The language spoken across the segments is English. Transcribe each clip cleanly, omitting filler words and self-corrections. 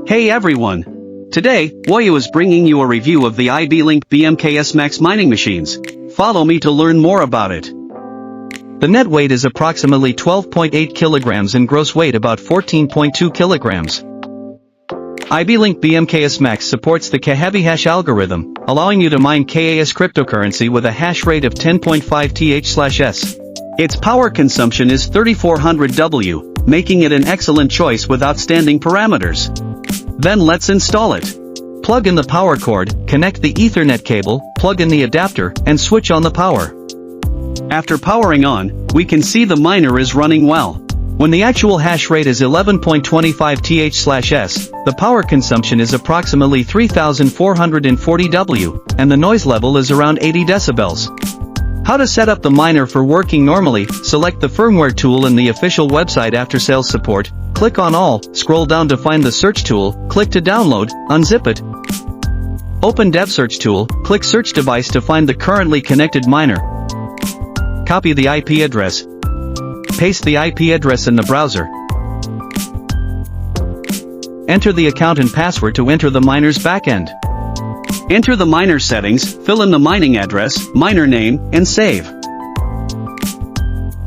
Hey everyone! Today, Woyu is bringing you a review of the iBeLinkBM-KSMax mining machines. Follow me to learn more about it. The net weight is approximately 12.8 kilograms and gross weight about 14.2 kilograms. iBeLinkBM-KSMax supports the kHeavyHash algorithm, allowing you to mine KAS cryptocurrency with a hash rate of 10.5 TH/s. Its power consumption is 3400 W, making it an excellent choice with outstanding parameters. Then let's install it. Plug in the power cord, connect the Ethernet cable, plug in the adapter, and switch on the power. After powering on, we can see the miner is running well. When the actual hash rate is 11.25 TH/s, the power consumption is approximately 3440 W, and the noise level is around 80 decibels. How to set up the miner for working normally: select the firmware tool in the official website after sales support, click on all, scroll down to find the search tool, click to download, unzip it. Open Dev Search tool, click search device to find the currently connected miner. Copy the IP address. Paste the IP address in the browser. Enter the account and password to enter the miner's backend. Enter the miner settings, fill in the mining address, miner name, and save.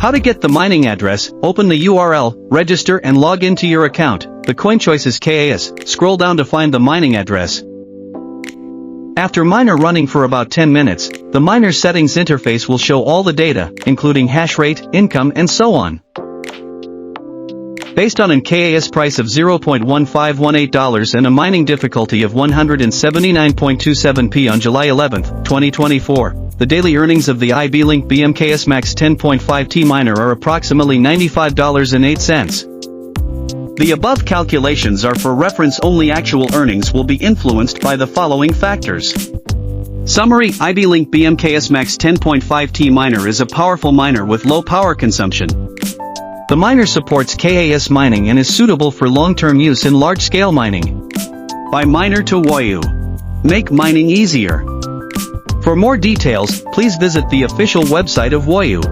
How to get the mining address: open the URL, register and log into your account. The coin choice is KAS, scroll down to find the mining address. After miner running for about 10 minutes, the miner settings interface will show all the data, including hash rate, income and so on. Based on an KAS price of $0.1518 and a mining difficulty of 179.27p on July 11, 2024, the daily earnings of the iBeLinkBM-KSMax 10.5T miner are approximately $95.08. The above calculations are for reference only. Actual earnings will be influenced by the following factors. Summary: iBeLinkBM-KSMax 10.5T miner is a powerful miner with low power consumption. The miner supports KAS mining and is suitable for long-term use in large-scale mining. By miner to Woyu. Make mining easier. For more details, please visit the official website of Woyu.